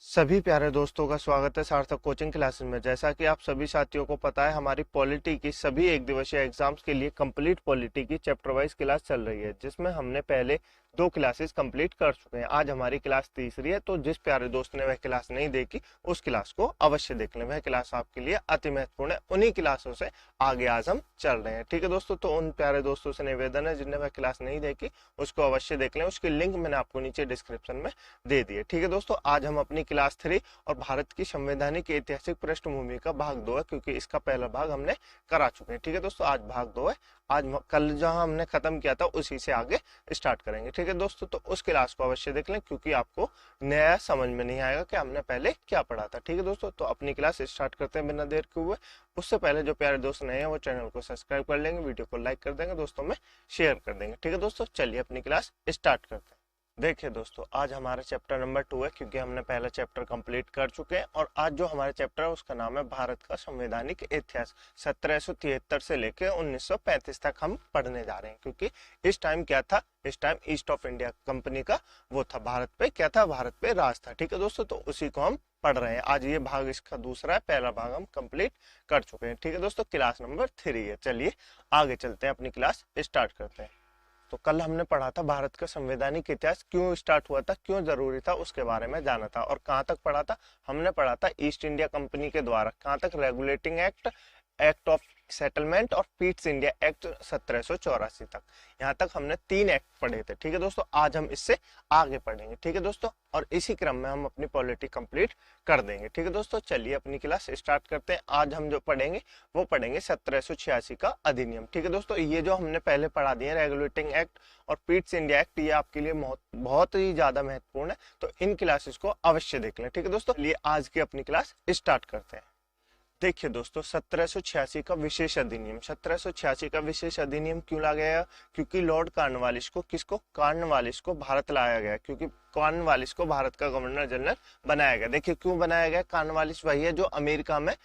सभी प्यारे दोस्तों का स्वागत है सार्थक कोचिंग क्लासेस में। जैसा कि आप सभी साथियों को पता है, हमारी पॉलिटी की सभी एक दिवसीय एग्जाम्स के लिए कंप्लीट पॉलिटी की चैप्टर वाइज क्लास चल रही है, जिसमें हमने पहले 2 क्लासेस कंप्लीट कर चुके हैं। आज हमारी क्लास तीसरी है, तो जिस प्यारे दोस्त ने वह क्लास नहीं देखी उस क्लास को अवश्य देख लें। वह क्लास आपके लिए अति महत्वपूर्ण है। उन्हीं क्लासों से आगे आज हम चल रहे हैं। ठीक है दोस्तों, तो उन प्यारे दोस्तों से निवेदन है जिन्हें वह क्लास नहीं देखी उसको अवश्य देख लें। उसकी लिंक मैंने आपको नीचे डिस्क्रिप्शन में दे दी है। ठीक है दोस्तों, आज हम अपनी क्लास 3 और भारत की संवैधानिक ऐतिहासिक पृष्ठभूमि का भाग 2 है, क्योंकि इसका पहला भाग हमने करा चुके हैं। ठीक है दोस्तों, आज भाग 2 है। आज कल जहां हमने खत्म किया था उसी से आगे स्टार्ट करेंगे। ठीक है दोस्तों, तो उस क्लास को अवश्य देख लें, क्योंकि आपको नया समझ में नहीं आएगा कि हमने पहले क्या पढ़ा था। ठीक है दोस्तों, तो अपनी क्लास स्टार्ट करते हैं बिना देर के हुए। उससे पहले जो प्यारे दोस्त नए हैं वो चैनल को सब्सक्राइब कर लेंगे, वीडियो को लाइक कर देंगे, दोस्तों में शेयर कर देंगे। ठीक है दोस्तों, चलिए अपनी क्लास स्टार्ट करते हैं। देखिए दोस्तों, आज हमारा चैप्टर नंबर 2 है, क्योंकि हमने पहला चैप्टर कंप्लीट कर चुके हैं। और आज जो हमारा चैप्टर है उसका नाम है भारत का संवैधानिक इतिहास। 1773 से लेकर 1935 तक हम पढ़ने जा रहे हैं, क्योंकि इस टाइम क्या था, इस time east of India company का वो था, भारत पे क्या था, भारत पे राज था। ठीक है दोस्तों, तो उसी को हम पढ़ रहे हैं। आज ये भाग इसका दूसरा है, पहला भाग हम कंप्लीट कर चुके हैं। ठीक है दोस्तों, क्लास नंबर 3 है। चलिए आगे चलते हैं, अपनी क्लास स्टार्ट करते हैं। तो कल हमने पढ़ा था भारत का संवैधानिक इतिहास क्यों स्टार्ट हुआ था, क्यों जरूरी था, उसके बारे में जाना था। और कहाँ तक पढ़ा था, हमने पढ़ा था ईस्ट इंडिया कंपनी के द्वारा कहाँ तक, regulating act, act of settlement और पीट्स इंडिया एक्ट 1784 तक। यहाँ तक हमने 3 एक्ट पढ़े थे। ठीक है दोस्तों, आज हम इससे आगे पढ़ेंगे। ठीक है दोस्तों, और इसी क्रम में हम अपनी पॉलिटी कंप्लीट कर देंगे। ठीक है दोस्तों, चलिए अपनी क्लास स्टार्ट करते हैं। आज हम जो पढ़ेंगे वो पढ़ेंगे 1786 का अधिनियम। ठीक है दोस्तों, ये जो हमने पहले पढ़ा दिया रेगुलेटिंग एक्ट और पीट्स इंडिया एक्ट, ये आपके लिए बहुत ही ज्यादा महत्वपूर्ण है, तो इन क्लासेस को अवश्य देख लें। ठीक है दोस्तों, चलिए आज की अपनी क्लास स्टार्ट करते हैं। देखिए दोस्तों, 1786 का विशेष अधिनियम, 1786 का विशेष अधिनियम क्यों लाया गया, क्योंकि लॉर्ड कॉर्नवालिस को, किसको, कॉर्नवालिस को भारत लाया गया, क्योंकि कॉर्नवालिस को भारत का गवर्नर जनरल बनाया गया। देखिए क्यों बनाया गया, कॉर्नवालिस वही है जो अमेरिका में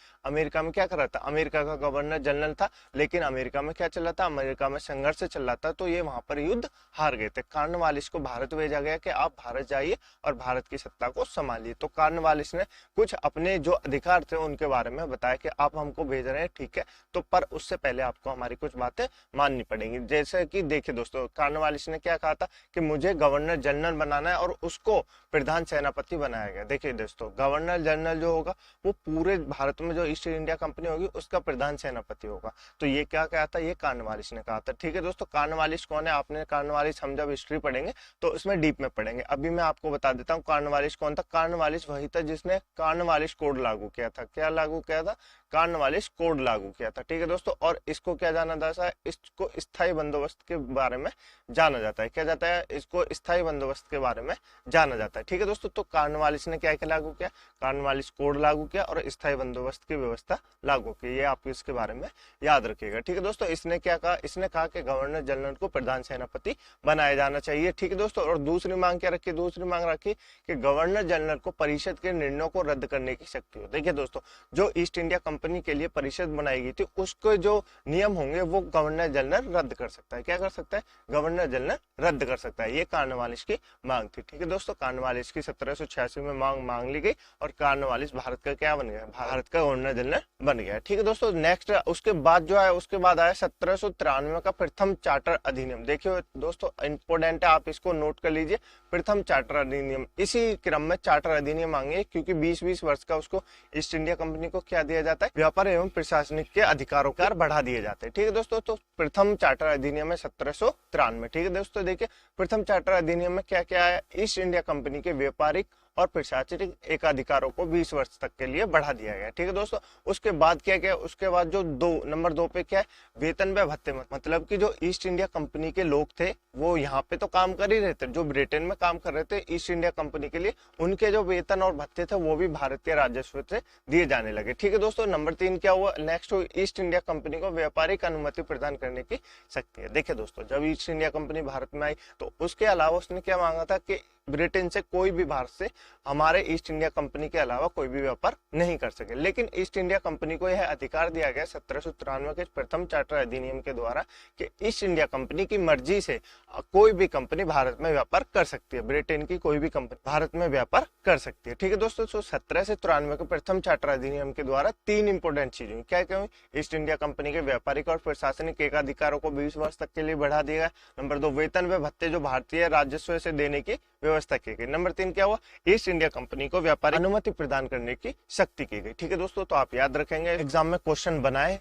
क्या कर रहा था, अमेरिका का गवर्नर जनरल था। लेकिन अमेरिका में क्या चल रहा था, अमेरिका में संघर्ष चल रहा था, तो ये वहां पर युद्ध हार गए थे। कॉर्नवालिस को भारत भेजा गया कि आप भारत जाइए और भारत की सत्ता को संभालिए। तो कॉर्नवालिस ने कुछ अपने जो अधिकार थे उनके बारे में बताया कि आप हमको भेज रहे हैं, ठीक है, तो पर उससे पहले आपको हमारी कुछ बातें माननी पड़ेंगी। जैसे कि देखिए दोस्तों, कॉर्नवालिस ने क्या कहा था कि मुझे गवर्नर जनरल बनाना है और उसको प्रधान सेनापति बनाया गया। देखिए दोस्तों, गवर्नर जनरल जो होगा वो पूरे भारत में जो ईस्ट इंडिया कंपनी होगी उसका प्रधान सेनापति होगा। तो ये क्या कहा था, ये कॉर्नवालिस ने कहा था। ठीक है दोस्तों, कॉर्नवालिस कौन है, आपने कॉर्नवालिस हम जब हिस्ट्री पढ़ेंगे तो उसमें डीप में पढ़ेंगे। अभी मैं आपको बता देता हूँ कॉर्नवालिस कौन था। कॉर्नवालिस वही था जिसने कॉर्नवालिस कोड लागू किया था। क्या लागू किया था, कॉर्नवालिस कोड लागू किया था। ठीक है दोस्तों, और इसको क्या जाना जाता है, इसको स्थायी बंदोबस्त के बारे में जाना जाता है। क्या जाता है, इसको स्थायी बंदोबस्त के बारे में जाना जाता है। ठीक है दोस्तों, तो कॉर्नवालिस ने क्या क्या लागू किया, कॉर्नवालिस कोड लागू किया और स्थायी बंदोबस्त की व्यवस्था लागू की। ये आप इसके बारे में याद रखिएगा। ठीक है दोस्तों, इसने क्या कहा, इसने कहा कि गवर्नर जनरल को प्रधान सेनापति बनाया जाना चाहिए। ठीक है दोस्तों, और दूसरी मांग क्या रखी, दूसरी मांग रखी कि गवर्नर जनरल को परिषद के निर्णयों को रद्द करने की शक्ति हो। देखिए दोस्तों, जो ईस्ट इंडिया कंपनी के लिए परिषद बनाई गई थी उसके जो नियम होंगे वो गवर्नर जनरल रद्द कर सकता है। क्या कर सकता है, गवर्नर जनरल रद्द कर सकता है। ये कॉर्नवालिस की मांग थी। ठीक है दोस्तों, कॉर्नवालिस की 1786 में मांग ली गई और कॉर्नवालिस भारत का क्या बन गया, भारत का गवर्नर जनरल बन गया। ठीक है दोस्तों, नेक्स्ट उसके बाद जो है, उसके बाद आया 1793 का प्रथम चार्टर अधिनियम। देखिए दोस्तों, इंपोर्टेंट है, आप इसको नोट कर लीजिए। प्रथम चार्टर अधिनियम, इसी क्रम में चार्टर अधिनियम मांगे, क्योंकि 20-20 वर्ष का उसको ईस्ट इंडिया कंपनी को क्या दिया जाता है, व्यापार एवं प्रशासनिक के अधिकारों का बढ़ा दिए जाते हैं। ठीक है दोस्तों, तो प्रथम चार्टर अधिनियम है 1793। ठीक है दोस्तों, देखिए प्रथम चार्टर अधिनियम में क्या क्या है, ईस्ट इंडिया कंपनी के व्यापारिक और प्रशासनिक एकाधिकारों को 20 वर्ष तक के लिए बढ़ा दिया गया। ठीक है दोस्तों, उसके बाद क्या क्या, उसके बाद जो नंबर 2 पे क्या है, वेतन व भत्ते। मतलब कि जो ईस्ट इंडिया कंपनी के लोग थे वो यहाँ पे तो काम कर ही रहे थे, जो ब्रिटेन में काम कर रहे थे ईस्ट इंडिया कंपनी के लिए, उनके जो वेतन और भत्ते थे वो भी भारतीय राजस्व से दिए जाने लगे। ठीक है दोस्तों, नंबर 3 क्या हुआ, नेक्स्ट ईस्ट इंडिया कंपनी को व्यापारिक अनुमति प्रदान करने की शक्ति है। देखिए दोस्तों, जब ईस्ट इंडिया कंपनी भारत में आई तो उसके अलावा उसने क्या मांगा था कि ब्रिटेन से कोई भी भारत से हमारे ईस्ट इंडिया कंपनी के अलावा कोई भी व्यापार नहीं कर सके। लेकिन ईस्ट इंडिया कंपनी को यह अधिकार दिया गया 1793 के प्रथम चार्टर अधिनियम के द्वारा कि ईस्ट इंडिया कंपनी की मर्जी से कोई भी कंपनी भारत में व्यापार कर सकती है, ब्रिटेन की कोई भी कंपनी भारत में व्यापार कर सकती है। ठीक है दोस्तों, तो 1793 के प्रथम चार्टर अधिनियम के द्वारा 3 इंपोर्टेंट चीजें हुई। क्या क्या हुई? ईस्ट इंडिया कंपनी के व्यापारिक और प्रशासनिक एकाधिकारों को 20 वर्ष तक के लिए बढ़ा दिया गया। नंबर 2, वेतन व भत्ते जो भारतीय राजस्व से देने की व्यवस्था की गई। नंबर 3 क्या हुआ? ईस्ट इंडिया कंपनी को व्यापारिक अनुमति प्रदान करने की शक्ति की गई। ठीक है दोस्तों, तो आप याद रखेंगे, एग्जाम में क्वेश्चन बनाए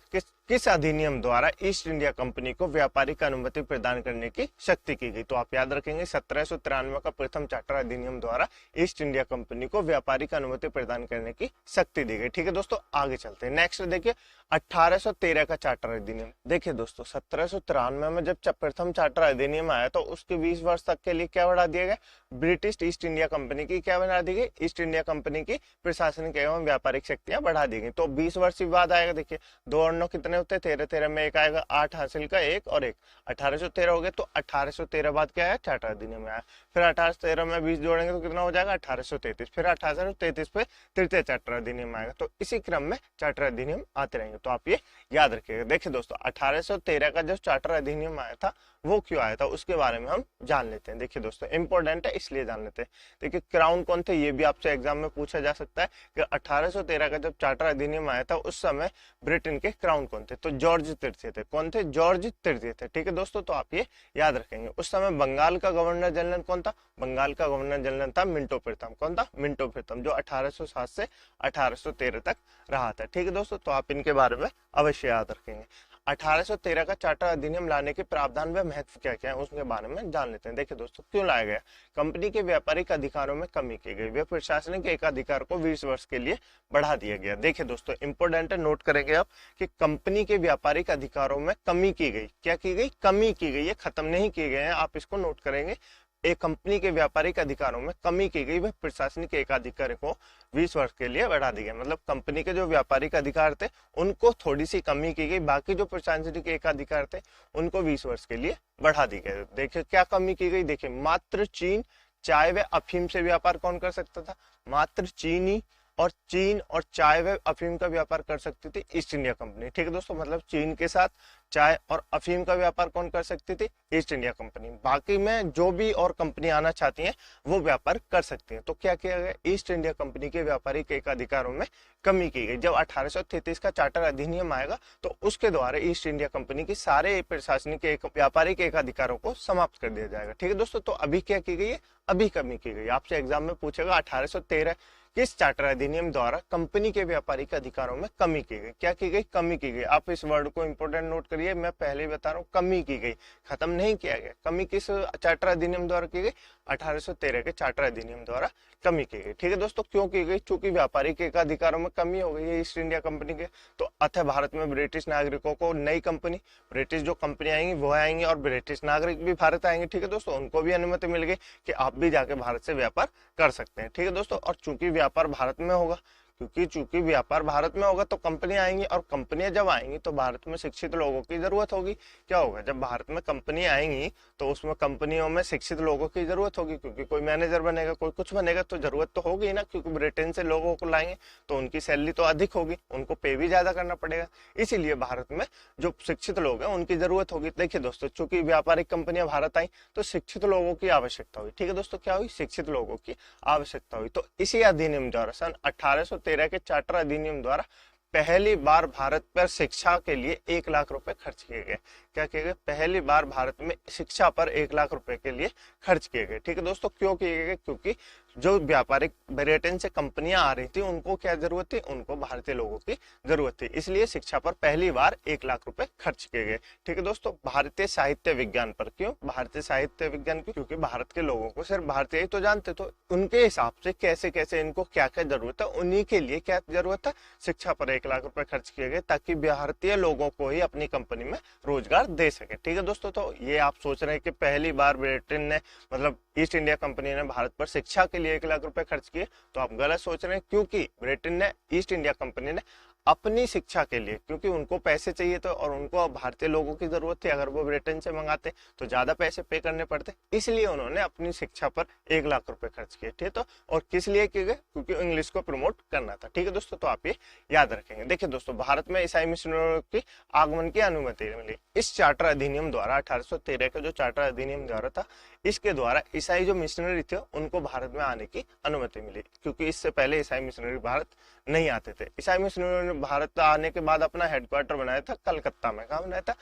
किस अधिनियम द्वारा ईस्ट इंडिया कंपनी को व्यापारिक अनुमति प्रदान करने की शक्ति की गई। तो आप याद रखेंगे 1793 का प्रथम चार्टर अधिनियम द्वारा ईस्ट इंडिया कंपनी को व्यापारिक अनुमति प्रदान करने की शक्ति दी गई। ठीक है दोस्तों, आगे चलते हैं। नेक्स्ट देखिए 1813 का चार्टर अधिनियम। देखिए दोस्तों, 1793 में जब प्रथम चार्टर अधिनियम आया तो उसके 20 वर्ष तक के लिए क्या बढ़ा दिया गया? ब्रिटिश ईस्ट इंडिया कंपनी की क्या बना दी गई? ईस्ट इंडिया कंपनी की प्रशासनिक एवं व्यापारिक शक्तियां बढ़ा दी गई। तो 20 वर्ष के बाद आएगा, देखिए 2 और 9 कितने होते हैं? 13, 13 में एक आएगा, 8 हासिल का 1 और 1, 1813 हो गए। तो 1813 बाद क्या आया? चार्टर अधिनियम आया। फिर 1813 में 20 जोड़ेंगे तो कितना हो जाएगा? 1833। फिर 1833 पे तृतीय चार्टर अधिनियम आएगा। तो इसी क्रम में चार्टर अधिनियम आते रहेंगे, तो आप ये याद रखिएगा। देखिए दोस्तों, 1813 का जो चार्टर अधिनियम आया था वो क्यों आया था उसके बारे में हम जान लेते हैं। देखिए दोस्तों, इंपॉर्टेंट है इसलिए जान लेते हैं। देखिए क्राउन कौन थे ये भी आपसे एग्जाम में पूछा जा सकता है कि 1813 का जब चार्टर अधिनियम आया था उस समय ब्रिटेन के क्राउन कौन थे? तो जॉर्ज तृतीय थे। कौन थे? जॉर्ज तृतीय थे। ठीक है दोस्तों, तो आप ये याद रखेंगे। उस समय बंगाल का गवर्नर जनरल कौन था? बंगाल का गवर्नर जनरल था मिंटो प्रीतम। कौन था? मिंटो प्रीतम, जो 1807 से 1813 तक रहा था। ठीक है दोस्तों, तो आप इनके बारे में अवश्य याद रखेंगे। 1813 का चार्टर अधिनियम लाने के प्रावधान व महत्व क्या क्या है उसके बारे में जान लेते हैं। देखिए दोस्तों, क्यों लाया गया? कंपनी के व्यापारिक अधिकारों में कमी की गई, वे प्रशासनिक एकाधिकार को 20 वर्ष के लिए बढ़ा दिया गया। देखिए दोस्तों, इंपोर्टेंट है, नोट करेंगे आप कि कंपनी के व्यापारिक अधिकारों में कमी की गई। क्या की गई? कमी की गई है, खत्म नहीं किए गए हैं। आप इसको नोट करेंगे, एक कंपनी के व्यापारिक अधिकारों में कमी की गई, वह प्रशासनिक एकाधिकार को 20 वर्ष के लिए बढ़ा दी गई। मतलब कंपनी के जो व्यापारिक अधिकार थे उनको थोड़ी सी कमी की गई, बाकी जो प्रशासनिक एकाधिकार थे उनको 20 वर्ष के लिए बढ़ा दी गई। देखिए क्या कमी की गई? देखिए मात्र चीन, चाय व अफीम से व्यापार कौन कर सकता था? मात्र चीन और चाय व अफीम का व्यापार कर सकती थी ईस्ट इंडिया कंपनी। ठीक है दोस्तों, मतलब चीन के साथ चाय और अफीम का व्यापार कौन कर सकती थी? East India company. बाकी में जो भी और कंपनी आना चाहती हैं वो व्यापार कर सकती हैं। तो क्या किया गया? ईस्ट इंडिया कंपनी के व्यापारिक एकाधिकारों में कमी की गई। जब 1833 का चार्टर अधिनियम आएगा तो उसके द्वारा ईस्ट इंडिया कंपनी की सारे प्रशासनिक व्यापारिक एकाधिकारों को समाप्त कर दिया जाएगा। ठीक है दोस्तों, तो अभी क्या की गई है? अभी कमी की गई। आपसे एग्जाम में पूछेगा 1813 किस चार्टर अधिनियम द्वारा कंपनी के व्यापारिक अधिकारों में कमी की गई? क्या की गई? कमी की गई। आप इस वर्ड को इंपोर्टेंट नोट करिए, मैं पहले ही बता रहा हूँ, कमी की गई, खत्म नहीं किया गया। कमी किस चार्टर अधिनियम द्वारा की गई? 1813 के चार्टर अधिनियम द्वारा कमी की गई। ठीक है दोस्तों, क्यों की गई? चूंकि व्यापारिक एकाधिकारों में कमी हो गई है ईस्ट इंडिया कंपनी के, तो अतः भारत में ब्रिटिश नागरिकों को नई कंपनी, ब्रिटिश जो कंपनी आएंगी वो आएंगी और ब्रिटिश नागरिक भी भारत आएंगे। ठीक है दोस्तों, उनको भी अनुमति मिल गई कि आप भी जाके भारत से व्यापार कर सकते हैं। ठीक है दोस्तों, और चूंकि व्यापार भारत में होगा, चूंकि व्यापार भारत में होगा तो कंपनियां आएंगी, और कंपनियां जब आएंगी तो भारत में शिक्षित लोगों की जरूरत होगी। क्या होगा? जब भारत में कंपनियां आएंगी तो उसमें कंपनियों में शिक्षित लोगों की जरूरत होगी, क्योंकि कोई मैनेजर बनेगा, कोई कुछ बनेगा, तो जरूरत तो होगी ना, क्योंकि ब्रिटेन से लोगों को लाएंगे तो उनकी सैलरी तो अधिक होगी, उनको पे भी ज्यादा करना पड़ेगा। इसीलिए भारत में जो शिक्षित लोग हैं उनकी जरूरत होगी। देखिए दोस्तों, चूंकि व्यापारिक कंपनियां भारत आई तो शिक्षित लोगों की आवश्यकता हुई। ठीक है दोस्तों, क्या हुई? शिक्षित लोगों की आवश्यकता हुई। तो इसी अधिनियम द्वारा सन 1813 के चार्टर अधिनियम द्वारा पहली बार भारत पर शिक्षा के लिए 1 लाख रुपए खर्च किए गए। क्या किए गए? पहली बार भारत में शिक्षा पर 1 लाख रुपए के लिए खर्च किए गए। ठीक है दोस्तों, क्यों किए गए? क्योंकि जो व्यापारिक ब्रिटेन से कंपनियां आ रही थी उनको क्या जरूरत थी? उनको भारतीय लोगों की जरूरत थी, इसलिए शिक्षा पर पहली बार 1 लाख रुपए खर्च किए गए। ठीक है दोस्तों, भारतीय साहित्य विज्ञान पर। क्यों भारतीय साहित्य विज्ञान? क्योंकि भारत के लोगों को सिर्फ भारतीय ही तो जानते, तो उनके हिसाब से कैसे कैसे इनको क्या क्या जरूरत है, उन्हीं के लिए क्या जरूरत है? शिक्षा पर 1 लाख रुपए खर्च किए गए, ताकि भारतीय लोगों को ही अपनी कंपनी में रोजगार दे सके। ठीक है दोस्तों, तो ये आप सोच रहे हैं कि पहली बार ब्रिटेन ने, मतलब ईस्ट इंडिया कंपनी ने भारत पर शिक्षा के लिए 1 लाख रुपए खर्च किए, तो आप गलत सोच रहे हैं, क्योंकि ब्रिटेन ने, ईस्ट इंडिया कंपनी ने अपनी शिक्षा के लिए, क्योंकि उनको पैसे चाहिए थे और उनको भारतीय लोगों की जरूरत थी। अगर वो ब्रिटेन से मंगाते तो ज्यादा पैसे पे करने पड़ते, इसलिए उन्होंने अपनी शिक्षा पर 1 लाख रुपए खर्च किए। ठीक है, तो और किस लिए किए गए? क्योंकि इंग्लिश को प्रमोट करना था। ठीक है दोस्तों, तो आप ये याद रखेंगे। देखिए दोस्तों, भारत में ईसाई मिशनरियों की आगमन की अनुमति मिली इस चार्टर अधिनियम द्वारा। 1813 का जो चार्टर अधिनियम द्वारा था, इसके द्वारा ईसाई जो मिशनरी थे उनको भारत में आने की अनुमति मिली, क्योंकि इससे पहले ईसाई मिशनरी भारत नहीं आते थे। ईसाई मिशनरी ने भारत आने के बाद अपना हेडक्वार्टर बनाया था कलकत्ता में। कहाँ बनाया था?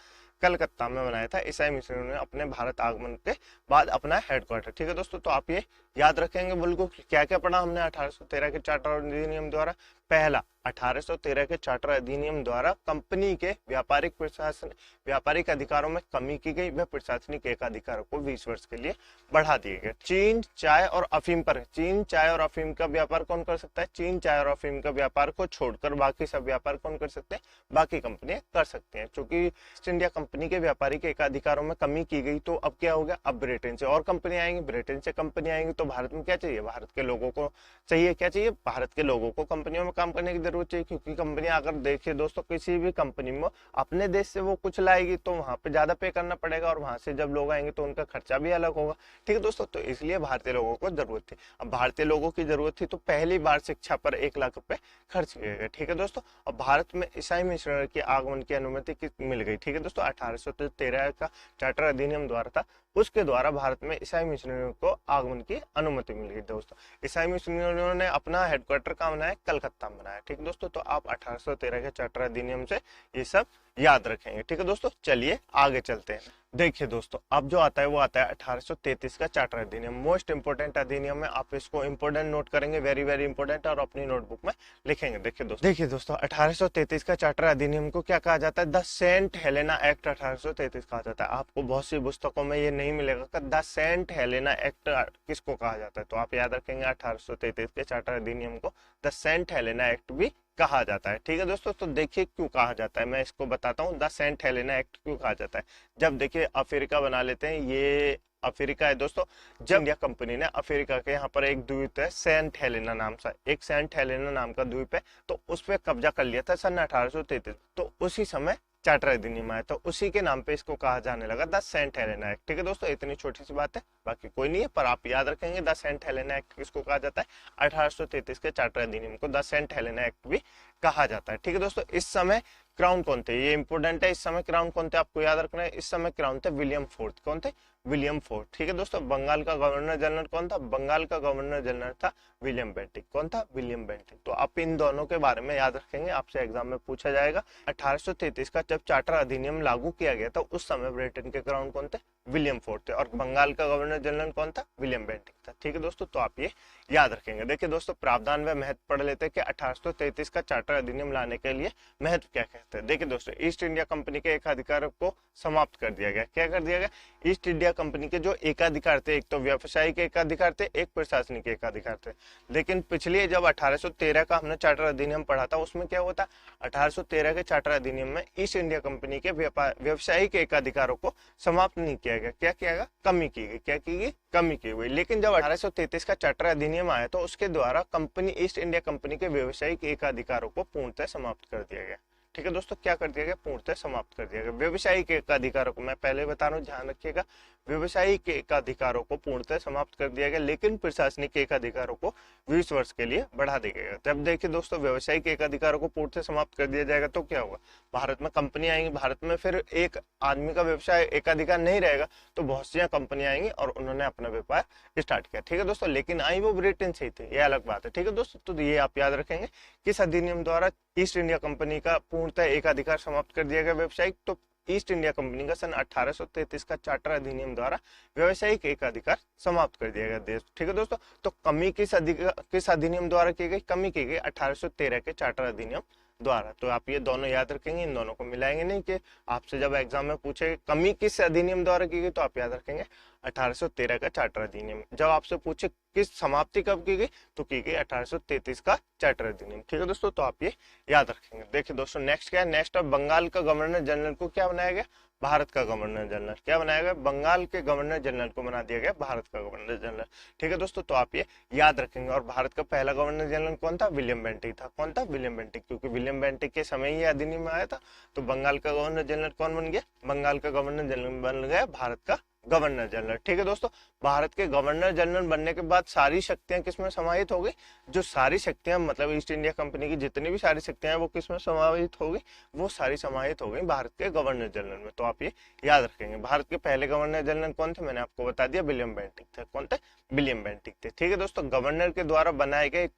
कलकत्ता में बनाया था। ईसाई मिशनरी ने अपने भारत आगमन के बाद अपना हेडक्वार्टर। ठीक है दोस्तों, तो आप ये याद रखेंगे। बिल्कुल, क्या क्या पढ़ा हमने 1813 के चार्टर अधिनियम द्वारा? पहला, 1813 के चार्टर अधिनियम द्वारा कंपनी के व्यापारिक अधिकारों में कमी की गई, वह प्रशासनिक एकाधिकारों को 20 वर्ष के लिए बढ़ा दिए गए। चीन, चाय और अफीम पर, चीन, चाय और अफीम का व्यापार कौन कर सकता है? चीन, चाय और अफीम का व्यापार को छोड़कर बाकी सब व्यापार कौन कर सकते हैं? बाकी कंपनियां कर सकती हैं। क्योंकि ईस्ट इंडिया कंपनी के व्यापारिक एकाधिकारों में कमी की गई, तो अब क्या हो गया? अब ब्रिटेन से और कंपनी आएंगी, ब्रिटेन से कंपनी आएंगी, तो भारत में क्या चाहिए? भारत के लोगों को चाहिए, क्या चाहिए? भारत के लोगों को कंपनियों में काम करने की जरूरत चाहिए। क्योंकि कंपनी, अगर देखिए दोस्तों, किसी भी कंपनी में अपने देश से वो कुछ लाएगी तो वहां पे ज्यादा पे करना पड़ेगा, और वहां से जब लोग आएंगे तो उनका खर्चा भी अलग होगा। ठीक है दोस्तों, तो इसलिए भारतीय लोगों को जरूरत थी। अब भारतीय लोगों की जरूरत थी तो पहली बार शिक्षा पर 1 लाख रुपए खर्च किए गए। ठीक है दोस्तों, अब भारत में ईसाई मिशनरी के आगमन की अनुमति मिल गई। ठीक है दोस्तों, 1813 का चार्टर अधिनियम द्वारा था, उसके द्वारा भारत में ईसाई मिशनरियों को आगमन की अनुमति मिल गई। दोस्तों, ईसाई मिशनरियों ने अपना हेडक्वार्टर कहाँ बनाया? कलकत्ता में बनाया। ठीक है दोस्तों, तो आप 1813 के चार्टर अधिनियम से ये सब याद रखेंगे। ठीक है दोस्तों, चलिए आगे चलते हैं। देखिए दोस्तों, अब जो आता है वो आता है 1833 का चार्टर अधिनियम। मोस्ट इंपोर्टेंट अधिनियम है, आप इसको इंपोर्टेंट नोट करेंगे, वेरी वेरी इंपोर्टेंट, और अपनी नोटबुक में लिखेंगे। देखिए दोस्तों 1833 का चार्टर अधिनियम को क्या कहा जाता है? द सेंट हेलेना एक्ट 1833 कहा जाता है। आपको बहुत सी पुस्तकों में ये नहीं मिलेगा कि द सेंट हेलेना एक्ट किसको कहा जाता है, तो आप याद रखेंगे 1833 के चार्टर अधिनियम को द सेंट हेलेना एक्ट भी कहा जाता है। ठीक है दोस्तों, तो देखिए क्यों कहा जाता है, मैं इसको बताता हूँ। द सेंट हेलेना एक्ट क्यों कहा जाता है? जब देखिए अफ्रीका बना लेते हैं, ये अफ्रीका है दोस्तों। जब इंडिया कंपनी ने अफ्रीका के यहाँ पर एक द्वीप है सेंट हेलेना नाम सा, एक सेंट हेलेना नाम का द्वीप है, तो उस पर कब्जा कर लिया था सन 1833। तो उसी समय चार्टर अधिनियम आया, तो उसी के नाम पे इसको कहा जाने लगा द सेंट हेलेना एक्ट। ठीक है दोस्तों, इतनी छोटी सी बात है, बाकी कोई नहीं है, पर आप याद रखेंगे द सेंट हेलेना एक्ट किसको कहा जाता है? 1833 के चार्टर अधिनियम को द सेंट हेलेना एक्ट भी कहा जाता है। ठीक है दोस्तों, इस समय क्राउन कौन थे? ये इंपोर्टेंट है। इस समय क्राउन कौन थे आपको याद रखना है। इस समय क्राउन थे विलियम फोर्थ। कौन थे? William fourth. ठीक है दोस्तों, बंगाल का गवर्नर जनरल कौन था? बंगाल का गवर्नर जनरल था विलियम बेंटिक। कौन था? William Bentinck. तो आप इन दोनों के बारे में याद रखेंगे, आपसे एग्जाम में पूछा जाएगा। 1833 का जब चार्टर अधिनियम लागू किया गया था, उस समय ब्रिटेन के क्राउन कौन थे? विलियम फोर्थ थे, और बंगाल का गवर्नर जनरल कौन था? विलियम बेंटिक था। ठीक है दोस्तों, तो आप ये याद रखेंगे। देखिए दोस्तों, प्रावधान व महत्व पढ़ लेते हैं कि 1833 का चार्टर अधिनियम लाने के लिए महत्व क्या कहते हैं। देखिए दोस्तों, ईस्ट इंडिया कंपनी के एकाधिकार को समाप्त कर दिया गया। क्या कर दिया गया? ईस्ट इंडिया कंपनी के जो एकाधिकार थे, एक तो व्यावसायिक एकाधिकार थे, एक प्रशासनिक एकाधिकार थे। लेकिन पिछले जब 1813 का हमने चार्टर अधिनियम पढ़ा था, उसमें क्या हुआ था? 1813 के चार्टर अधिनियम में ईस्ट इंडिया कंपनी के व्यावसायिक एकाधिकारों को समाप्त नहीं किया गया। क्या किया गया? कमी की गई। क्या की गई? कमी की गई। लेकिन जब 1833 का चार्टर अधिनियम आया, तो उसके द्वारा कंपनी, ईस्ट इंडिया कंपनी के व्यावसायिक एकाधिकारों को पूर्णतः समाप्त कर दिया गया। ठीक है दोस्तों, क्या कर दिया गया? पूर्णतः समाप्त कर दिया गया। व्यवसायिक एकाधिकारों को मैं पहले बता रहा हूँ, ध्यान रखिएगा, व्यवसायिक एकाधिकारों को पूर्णतः समाप्त कर दिया गया, लेकिन प्रशासनिक एकाधिकारों को 20 वर्ष के लिए बढ़ा दिया गया। जब देखिए दोस्तों, व्यवसायिक एकाधिकारों को पूर्णतः समाप्त कर दिया जाएगा तो क्या होगा? भारत में कंपनी आएंगी, भारत में फिर एक आदमी का व्यवसाय एकाधिकार नहीं रहेगा, तो बहुत सी कंपनियां आएंगी और उन्होंने अपना व्यापार स्टार्ट किया। ठीक है दोस्तों, लेकिन आई वो ब्रिटेन से ही थे, ये अलग बात है। ठीक है दोस्तों, तो ये आप याद रखेंगे, किस अधिनियम द्वारा ईस्ट इंडिया कंपनी का पूर्णतः एकाधिकार समाप्त कर दिया गया व्यवसायिक? तो ईस्ट इंडिया कंपनी का सन 1833 का चार्टर अधिनियम द्वारा व्यवसायिक एकाधिकार समाप्त कर दिया गया देश। ठीक है दोस्तों, तो कमी किस अधिनियम द्वारा की गई? कमी की गई 1813 के चार्टर अधिनियम द्वारा। तो आप ये दोनों याद रखेंगे, इन दोनों को मिलाएंगे नहीं कि आपसे जब एग्जाम में पूछे कमी किस अधिनियम द्वारा की गई, तो आप याद रखेंगे 1813 का चार्टर अधिनियम। जब आपसे पूछे किस समाप्ति कब की गई, तो की गई 1833 का चार्टर अधिनियम। ठीक है दोस्तों, तो आप ये याद रखेंगे। देखिए दोस्तों नेक्स्ट क्या है, नेक्स्ट अब बंगाल का गवर्नर जनरल को क्या बनाया गया, भारत का गवर्नर जनरल। क्या बनाया गया, बंगाल के गवर्नर जनरल को बना दिया गया भारत का गवर्नर जनरल। ठीक है दोस्तों, तो आप ये याद रखेंगे। और भारत का पहला गवर्नर जनरल कौन था, विलियम बेंटिक था। कौन था, विलियम बेंटिक, क्योंकि विलियम बेंटिक के समय ही अधिनियम आया था। तो बंगाल का गवर्नर जनरल कौन बन गया, बंगाल का गवर्नर जनरल बन गया भारत का गवर्नर जनरल। ठीक है दोस्तों, भारत के गवर्नर जनरल बनने के बाद सारी शक्तियां किसमें समाहित हो गई, जो सारी शक्तियां मतलब ईस्ट इंडिया कंपनी की जितनी भी सारी शक्तियां हैं वो किसमें समाहित हो गई, वो सारी समाहित हो गई भारत के गवर्नर जनरल में। तो आप ये याद रखेंगे। भारत के पहले गवर्नर जनरल कौन थे, मैंने आपको बता दिया, विलियम बेंटिक थे। कौन थे, विलियम बेंटिक थे। ठीक है दोस्तों, गवर्नर के द्वारा बनाए गए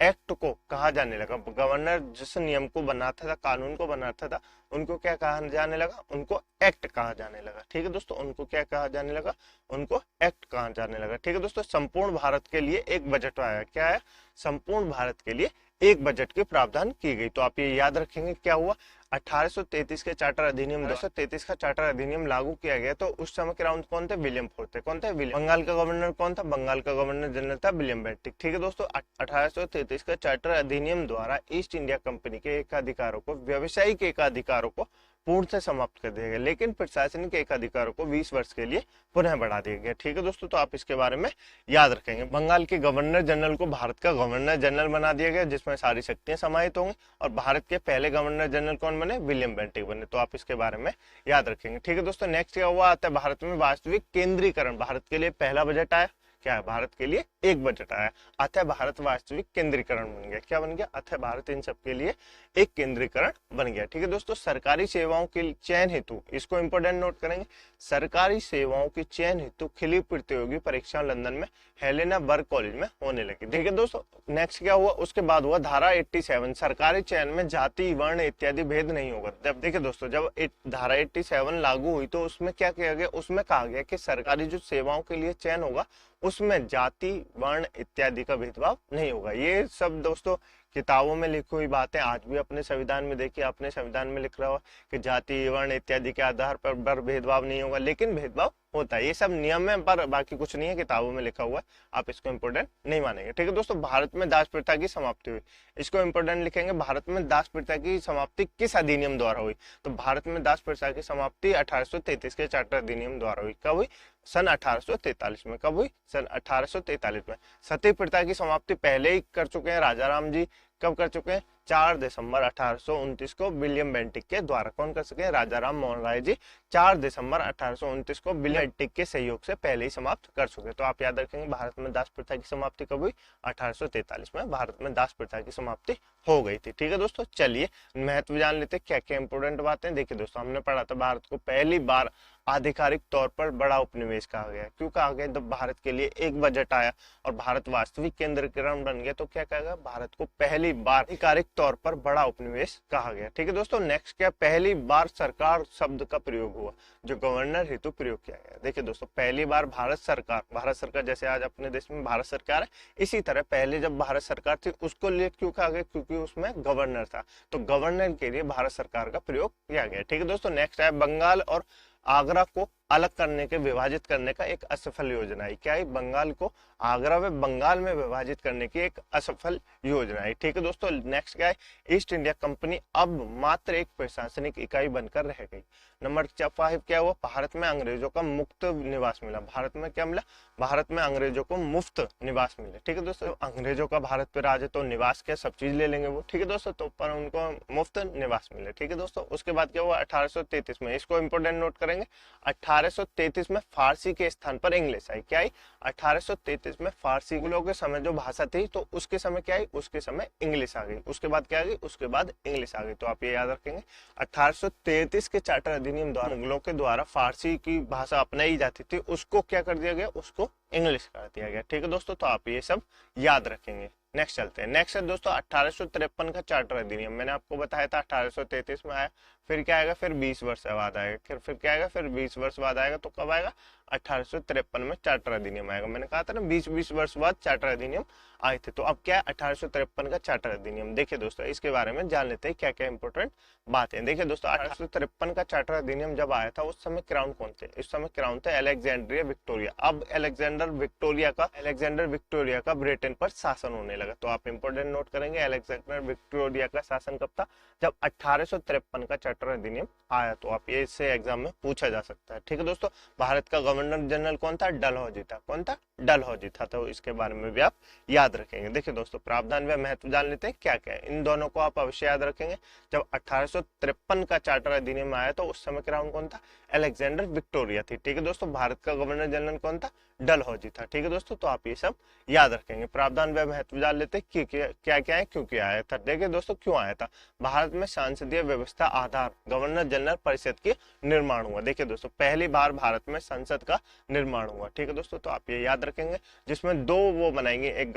एक्ट को कहा जाने लगा, गवर्नर जिस नियम को बनाता था, कानून को बनाता था, उनको क्या कहा जाने लगा, उनको एक्ट कहा जाने लगा। ठीक है दोस्तों, उनको क्या कहा जाने लगा, उनको एक्ट कहा जाने लगा। ठीक है दोस्तों, संपूर्ण भारत के लिए एक बजट आया। क्या आया, संपूर्ण भारत के लिए एक बजट की प्रावधान की गई। तो आप ये याद रखेंगे क्या हुआ, 1833 के चार्टर अधिनियम 1833 का चार्टर अधिनियम लागू किया गया। तो उस समय के राउंड कौन थे, विलियम फोर्थ थे। कौन थे, विलियम। बंगाल का गवर्नर कौन था, बंगाल का गवर्नर जनरल था विलियम बेंटिक। ठीक है दोस्तों, 1833 का चार्टर अधिनियम द्वारा ईस्ट इंडिया कंपनी के एकाधिकारों को, व्यवसायिक एकाधिकारों को पूर्ण से समाप्त कर दिया गया, लेकिन प्रशासनिक एकाधिकारों को 20 वर्ष के लिए पुनः बढ़ा दिया गया। ठीक है दोस्तों, तो आप इसके बारे में याद रखेंगे। बंगाल के गवर्नर जनरल को भारत का गवर्नर जनरल बना दिया गया, जिसमें सारी शक्तियां समाहित होंगी। और भारत के पहले गवर्नर जनरल कौन बने, विलियम बेंटिक बने। तो आप इसके बारे में याद रखेंगे। ठीक है दोस्तों, नेक्स्ट क्या हुआ आता है, भारत में वास्तविक केंद्रीकरण। भारत के लिए पहला बजट आया, क्या है, भारत के लिए एक बजट आया। अतः भारत वास्तविक केंद्रीकरण बन गया। क्या बन गया, अतः भारत इन सब के लिए एक केंद्रीकरण बन गया। ठीक है दोस्तों, सरकारी सेवाओं के चयन हेतु, इसको इंपोर्टेंट नोट करेंगे, सरकारी सेवाओं के चयन हेतु खुली प्रतियोगी परीक्षा लंदन में हेलेना बर्ग कॉलेज में होने लगी। ठीक है दोस्तों, नेक्स्ट क्या हुआ, उसके बाद हुआ धारा 87, सरकारी चयन में जाति वर्ण इत्यादि भेद नहीं होगा। जब देखिए दोस्तों, जब धारा 87 लागू हुई तो उसमें क्या किया गया, उसमें कहा गया कि सरकारी जो सेवाओं के लिए चयन होगा उसमें जाति वर्ण इत्यादि का भेदभाव नहीं होगा। ये सब दोस्तों किताबों में लिखी हुई बातें, आज भी अपने संविधान में देखिए, अपने संविधान में लिख रहा हो कि जाति वर्ण इत्यादि के आधार पर भेदभाव नहीं होगा, लेकिन भेदभाव होता है। ये सब नियम है, पर बाकी कुछ नहीं है, किताबों में लिखा हुआ है, आप इसको इंपोर्टेंट नहीं मानेंगे। ठीक है दोस्तों, भारत में दास प्रथा की समाप्ति हुई, इसको इंपोर्टेंट लिखेंगे। भारत में दास प्रथा की समाप्ति किस अधिनियम द्वारा हुई, तो भारत में दास प्रथा की समाप्ति 1833 के चार्टर अधिनियम द्वारा हुई। कब हुई, सन 1843 में। कब हुई, सन 1843 में। सती प्रथा की समाप्ति पहले ही कर चुके हैं राजा राम जी। कब कर चुके हैं, 4 दिसंबर 1829 को विलियम बेंटिक के द्वारा। कौन कर सके, राजा राम मोहन राय जी 4 दिसंबर 1829 को विलियम बेंटिक के सहयोग से पहले ही समाप्त कर चुके। तो आप याद रखेंगे, भारत में दास प्रथा की समाप्ति कब हुई, 1843 में भारत में दास प्रथा की समाप्ति हो गई थी। ठीक है दोस्तों, चलिए महत्व जान लेते, क्या क्या इंपोर्टेंट बातें। देखिए दोस्तों, हमने पढ़ा था भारत को पहली बार आधिकारिक तौर पर बड़ा उपनिवेश कहा गया। क्यों कहा गया, जब भारत के लिए एक बजट आया और भारत वास्तविक केंद्रीकरण बन गया, तो क्या कहा गया, भारत को पहली बार आधिकारिक तौर पर बड़ा उपनिवेश कहा गया। ठीक है दोस्तों, नेक्स्ट क्या, पहली बार सरकार शब्द का प्रयोग हुआ, जो गवर्नर हेतु प्रयोग किया गया। देखिए दोस्तों, पहली बार भारत सरकार जैसे आज अपने देश में भारत सरकार है, इसी तरह पहले जब भारत सरकार थी उसको लिए क्यों कहा गया, क्योंकि उसमें गवर्नर था, तो गवर्नर के लिए भारत सरकार का प्रयोग किया गया। ठीक है दोस्तों, नेक्स्ट है बंगाल और आगरा को अलग करने के, विभाजित करने का एक असफल योजना है। क्या है, बंगाल को आगरा व बंगाल में विभाजित करने की एक असफल योजना है। ठीक है दोस्तों, नेक्स्ट क्या है, ईस्ट इंडिया कंपनी अब मात्र एक प्रशासनिक इकाई बनकर रह गई। नंबर 5 क्या हुआ, भारत में अंग्रेजों का मुक्त निवास मिला। भारत में क्या मिला, भारत में अंग्रेजों को मुफ्त निवास मिले। ठीक है दोस्तों, अंग्रेजों का भारत पे राज है तो निवास क्या, सब चीज ले लेंगे वो। ठीक है दोस्तों, तो पर उनको मुफ्त निवास मिले। ठीक है दोस्तों, उसके बाद क्या हुआ, 1833 में, इसको इंपोर्टेंट नोट करेंगे, 1833 में फारसी के स्थान पर इंग्लिश आई। क्या आई, 1833 में फारसी लोगों के समय जो भाषा थी, तो उसके समय क्या आई, उसके समय इंग्लिश आ गई। उसके बाद क्या आ गई, उसके बाद इंग्लिश आ गई। तो आप ये याद रखेंगे, 1833 के चार्टर अधिनियम द्वारा मुगलों के द्वारा फारसी की भाषा अपनाई जाती थी, उसको क्या कर दिया गया, उसको इंग्लिश कर दिया गया। ठीक है दोस्तों, तो आप ये सब याद रखेंगे। नेक्स्ट चलते हैं, नेक्स्ट है दोस्तों 1853 का चार्टर अधिनियम। मैंने आपको बताया था 1833 में आया, फिर क्या आएगा, फिर 20 वर्ष बाद आएगा, फिर क्या आएगा, फिर 20 वर्ष बाद आएगा, तो कब आएगा, 1853 में चार्टर अधिनियम आएगा। मैंने कहा था ना 20-20 वर्ष बाद चार्टर अधिनियम आए थे। तो अब क्या है, 1853 का चार्टर अधिनियम। देखिए दोस्तों, इसके बारे में जान लेते हैं क्या क्या इंपॉर्टेंट बातें। देखिए दोस्तों, 1853 का चार्टर अधिनियम जब आया था उस समय क्राउन कौन थे, इस समय क्राउन थे अलेक्जेंड्रिया विक्टोरिया। अब अलेक्जेंडर विक्टोरिया का ब्रिटेन पर शासन होने लगा। तो आप इंपॉर्टेंट नोट करेंगे, अलेक्जेंडर विक्टोरिया का शासन कब था, जब 1853 का चार्टर अधिनियम आया। तो आप ये इससे एग्जाम में पूछा जा सकता है। ठीक है दोस्तों, भारत का गवर्नर जनरल कौन था, डलहौजी था। कौन था, डलहौजी था। तो इसके बारे में भी आप याद रखेंगे। देखिए दोस्तों, प्रावधान व महत्व जान लेते हैं क्या क्या है, इन दोनों को आप अवश्य याद रखेंगे। जब 1853 का चार्टर अधिनियम आया तो उस समय क्राउन कौन था, अलेक्जेंडर विक्टोरिया थी। ठीक है दोस्तों, भारत का गवर्नर जनरल कौन था, डलहौजी था। ठीक है दोस्तों, तो आप ये सब याद रखेंगे। प्रावधान व महत्व जान लेते हैं क्या क्या है, क्यों क्या आया था। देखिए दोस्तों, क्यों आया था, भारत में सांसदीय व्यवस्था आधार गवर्नर जनरल परिषद के निर्माण हुआ। देखिए दोस्तों, पहली बार भारत में संसद का निर्माण हुआ। ठीक है दोस्तों, तो आप ये याद रखेंगे, जिसमें दो वो बनाएंगे, एक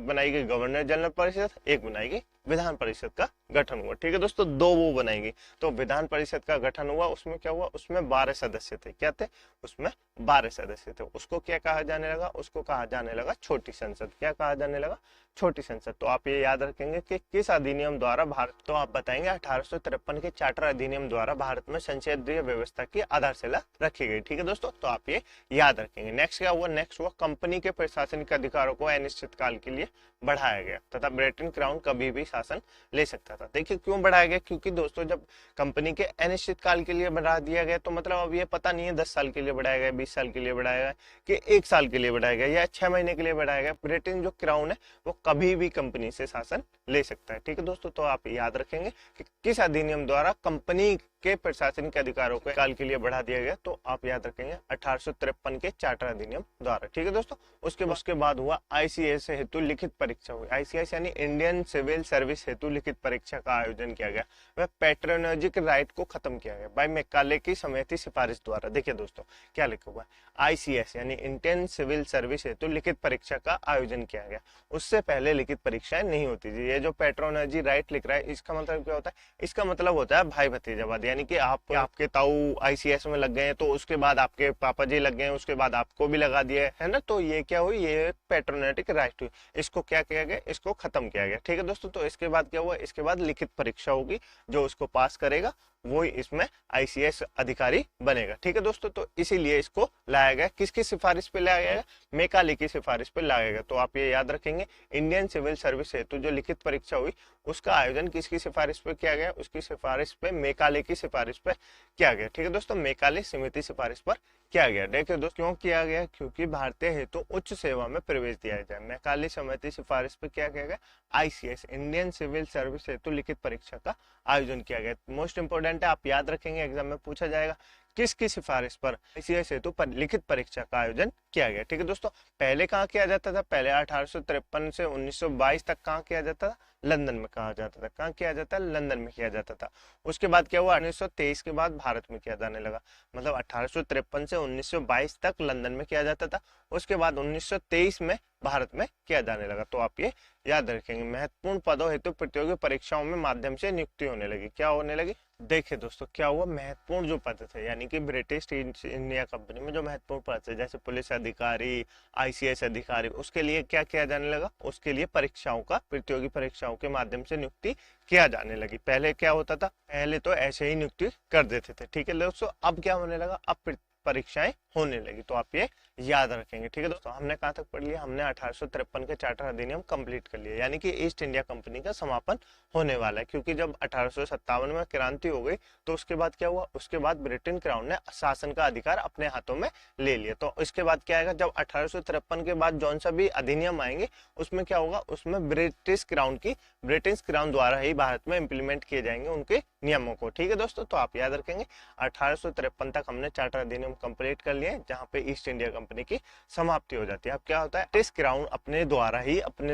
बनाएगी गवर्नर जनरल परिषद, एक बनाएगी विधान परिषद का गठन हुआ। ठीक है दोस्तों, दो वो बनाएंगे। तो विधान परिषद का गठन हुआ, उसमें क्या हुआ, उसमें 12 सदस्य थे। क्या थे, उसमें 12 सदस्य थे। उसको क्या कहा जाने लगा, उसको कहा जाने लगा छोटी संसद। क्या कहा जाने लगा, छोटी संसद। तो आप ये याद रखेंगे कि किस अधिनियम द्वारा भारत, तो आप बताएंगे 1853 के चार्टर अधिनियम द्वारा भारत में संसदीय व्यवस्था की आधारशिला रखी गई। ठीक है दोस्तों, तो आप ये याद रखेंगे। नेक्स्ट क्या हुआ, नेक्स्ट हुआ कंपनी के प्रशासनिक अधिकारों को अनिश्चित काल के लिए बढ़ाया गया तथा ब्रिटेन क्राउन कभी भी शासन ले सकता था। देखिए क्यों बढ़ाया गया, क्योंकि दोस्तों जब कंपनी के अनिश्चित काल के लिए बढ़ा दिया गया तो मतलब अब ये पता नहीं है 10 साल के लिए बढ़ाया गया, 20 साल के लिए बढ़ाया गया, कि 1 साल के लिए बढ़ाया गया या 6 महीने के लिए बढ़ाया गया। ब्रिटेन जो क्राउन है वो कभी भी कंपनी से शासन ले सकता है। ठीक है दोस्तों, तो आप याद रखेंगे कि किस अधिनियम द्वारा कंपनी के प्रशासनिक अधिकारों को काल के लिए बढ़ा दिया गया। तो आप याद रखेंगे 1853 के चार्टर अधिनियम द्वारा। ठीक है दोस्तों, उसके बाद हुआ आईसीएस हेतु लिखित परीक्षा हुई। आईसीएस यानी इंडियन सिविल सर्विस हेतु लिखित परीक्षा का आयोजन किया गया। वह पैट्रोनोजिक राइट को खत्म किया गया बाय मैकाले की समिति सिफारिश द्वारा। देखिए दोस्तों क्या लिखा हुआ है, आईसीएस यानी इंडियन सिविल सर्विस हेतु लिखित परीक्षा का आयोजन किया गया। उससे पहले लिखित परीक्षाएं नहीं होती थी। ये जो पैट्रोनोजी राइट लिख रहा है, इसका मतलब क्या होता है, इसका मतलब होता है भाई भतीजावाद। यानी कि आपके ताऊ आईसीएस में लग गए हैं तो उसके बाद आपके पापा जी लग गए हैं, उसके बाद आपको भी लगा दिया है ना। तो ये क्या हुई, ये पैट्रोनेटिक राइट हुई। इसको क्या किया गया, इसको खत्म किया गया। ठीक है दोस्तों, तो इसके बाद क्या हुआ, इसके बाद लिखित परीक्षा होगी, जो उसको पास करेगा वो इसमें आईसीएस अधिकारी बनेगा। ठीक है दोस्तों, तो इसीलिए इसको लाया गया। किसकी सिफारिश पे लाया गया, मैकाले की सिफारिश पे लाया गया। तो आप ये याद रखेंगे, इंडियन सिविल सर्विस हेतु जो लिखित परीक्षा हुई उसका आयोजन किसकी सिफारिश पे किया गया, उसकी सिफारिश पे मैकाले की सिफारिश पे किया गया। ठीक है दोस्तों, मैकाले समिति सिफारिश पर किया गया। देखिए दोस्तों क्यों किया गया, क्योंकि भारतीय हेतु उच्च सेवा में प्रवेश दिया जाए। मैकाले समिति सिफारिश पे क्या किया गया, आईसीएस इंडियन सिविल सर्विस हेतु लिखित परीक्षा का आयोजन किया गया। मोस्ट इंपोर्टेंट है, आप याद रखेंगे, एग्जाम में पूछा जाएगा किसकी सिफारिश पर आईसीएस हेतु लिखित परीक्षा का आयोजन किया गया। ठीक है दोस्तों, पहले कहाँ किया जाता था, पहले 1853 से 1922 तक कहाँ किया जाता था, लंदन में कहा जाता था। कहाँ किया जाता है, लंदन में किया जाता था। उसके बाद क्या हुआ, 1923 के बाद भारत में किया जाने लगा। मतलब 1853 से 1922 तक लंदन में किया जाता था, उसके बाद 1923 में भारत में किया जाने लगा। तो आप ये याद रखेंगे। महत्वपूर्ण पदों हेतु प्रतियोगी परीक्षाओं में माध्यम से नियुक्ति होने लगी। क्या होने लगी, देखिए दोस्तों क्या हुआ, महत्वपूर्ण जो पद थे यानी कि ब्रिटिश इंडिया कंपनी में जो महत्वपूर्ण पद थे जैसे पुलिस अधिकारी, आईसीएस अधिकारी, उसके लिए क्या किया जाने लगा, उसके लिए परीक्षाओं का, प्रतियोगी परीक्षाओं के माध्यम से नियुक्ति किया जाने लगी। पहले क्या होता था, पहले तो ऐसे ही नियुक्ति कर देते थे। ठीक है दोस्तों, अब क्या होने लगा, अब परीक्षाएं होने लगी। तो आप ये याद रखेंगे। ठीक है दोस्तों, हमने कहाँ तक पढ़ लिया, हमने 1853 के चार्टर अधिनियम कंप्लीट कर लिया, यानी कि ईस्ट इंडिया कंपनी का समापन होने वाला है। क्योंकि जब 1857 में क्रांति हो गई तो उसके बाद क्या हुआ, उसके बाद ब्रिटेन क्राउन ने शासन का अधिकार अपने हाथों में ले लिया। तो इसके बाद क्या आएगा, जब 1853 के बाद जौन सा भी अधिनियम आएंगे उसमें क्या होगा, उसमें ब्रिटिश क्राउन द्वारा ही भारत में इंप्लीमेंट किए जाएंगे उनके नियमों को। ठीक है दोस्तों, तो आप याद रखेंगे 1853 तक हमने चार्टर अधिनियम कंप्लीट कर लिए, जहां पे ईस्ट इंडिया कंपनी की समाप्ति हो जाती है। अब क्या होता है, ब्रिटिश क्राउन अपने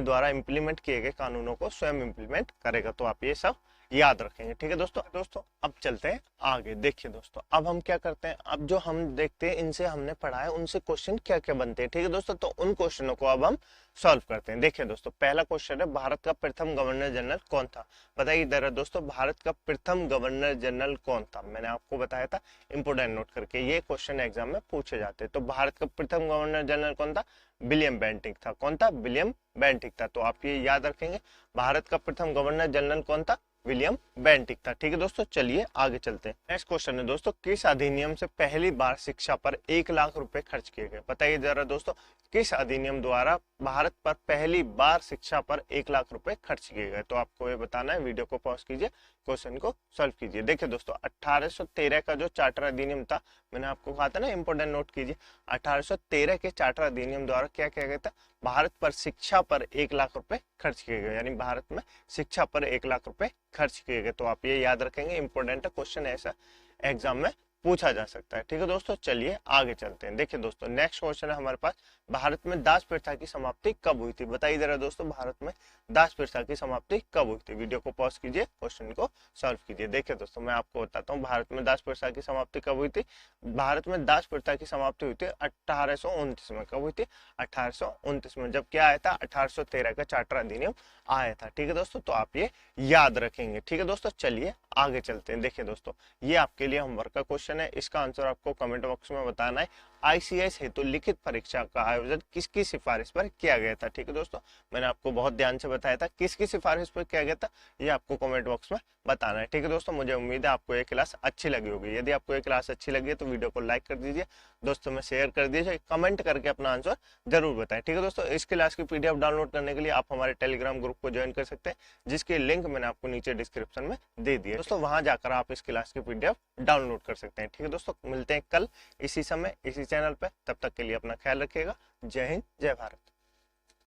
द्वारा इंप्लीमेंट किए गए कानूनों को स्वयं इंप्लीमेंट करेगा। तो आप ये सब याद रखेंगे। ठीक है दोस्तों अब चलते हैं आगे। देखिए दोस्तों, अब हम क्या करते हैं, अब जो हम देखते हैं इनसे हमने पढ़ा है उनसे क्वेश्चन क्या क्या बनते हैं। ठीक है दोस्तों, तो उन क्वेश्चनों को अब हम सॉल्व करते हैं। देखिए दोस्तों, पहला क्वेश्चन है, भारत का प्रथम गवर्नर जनरल कौन था? बताइए इधर दोस्तों, भारत का प्रथम गवर्नर जनरल कौन था? मैंने आपको बताया था, इंपोर्टेंट नोट करके, ये क्वेश्चन एग्जाम में पूछे जाते हैं। तो भारत का प्रथम गवर्नर जनरल कौन था? विलियम बेंटिक था। कौन था? विलियम बेंटिक था। तो आप ये याद रखेंगे, भारत का प्रथम गवर्नर जनरल कौन था? विलियम बेंटिक था। ठीक है दोस्तों, चलिए आगे चलते हैं। नेक्स्ट क्वेश्चन है दोस्तों, किस अधिनियम से पहली बार शिक्षा पर 1 लाख रुपए खर्च किए गए? बताइए जरा दोस्तों, किस अधिनियम द्वारा भारत पर पहली बार शिक्षा पर 1 लाख रुपए खर्च किए गए? तो आपको ये बताना है, वीडियो को पॉज कीजिए, क्वेश्चन को सॉल्व कीजिए। देखिए दोस्तों, 1813 का जो चार्टर अधिनियम था, मैंने आपको कहा था ना, इंपोर्टेंट नोट कीजिए। 1813 के चार्टर अधिनियम द्वारा क्या किया गया था? भारत पर शिक्षा पर 1 लाख रुपए खर्च किए गए, यानी भारत में शिक्षा पर 1 लाख रुपए खर्च किए गए। तो आप ये याद रखेंगे, इंपोर्टेंट क्वेश्चन ऐसा एग्जाम में पूछा जा सकता है। ठीक है दोस्तों, चलिए आगे चलते हैं। देखिए दोस्तों, नेक्स्ट क्वेश्चन है हमारे पास, भारत में दास प्रथा की समाप्ति कब हुई थी? बताइए जरा दोस्तों, भारत में दास प्रथा की समाप्ति कब हुई थी? वीडियो को पॉज कीजिए, क्वेश्चन को सॉल्व कीजिए। देखिए दोस्तों, मैं आपको बताता हूँ भारत में दास प्रथा की समाप्ति कब हुई थी। भारत में दास प्रथा की समाप्ति हुई थी 1829 में। कब हुई थी? 1829 में। जब क्या आया था? 1813 का चार्टर अधिनियम आया था। ठीक है दोस्तों, तो आप ये याद रखेंगे। ठीक है दोस्तों, चलिए आगे चलते हैं। देखिए दोस्तों, ये आपके लिए होमवर्क का क्वेश्चन है, इसका आंसर आपको कमेंट बॉक्स में बताना है। आईसीएस हेतु लिखित परीक्षा का आयोजन किसकी सिफारिश पर किया गया था? ठीक है दोस्तों, मैंने आपको बहुत ध्यान से बताया था किसकी सिफारिश पर किया गया था, ये आपको कमेंट बॉक्स में बताना है। ठीक है दोस्तों, मुझे उम्मीद है आपको ये क्लास अच्छी लगी होगी। यदि आपको ये क्लास अच्छी लगी है तो वीडियो को लाइक कर दीजिए, दोस्तों में शेयर कर दीजिए, कमेंट करके अपना आंसर जरूर बताएं। ठीक है दोस्तों, इस क्लास की पीडीएफ डाउनलोड करने के लिए आप हमारे टेलीग्राम ग्रुप को ज्वाइन कर सकते हैं, जिसकी लिंक मैंने आपको नीचे डिस्क्रिप्शन में दे दी है। दोस्तों वहां जाकर आप इस क्लास की पीडीएफ डाउनलोड कर सकते हैं। ठीक है दोस्तों, मिलते हैं कल इसी समय इसी चैनल पर। तब तक के लिए अपना ख्याल रखिएगा। जय हिंद, जय भारत।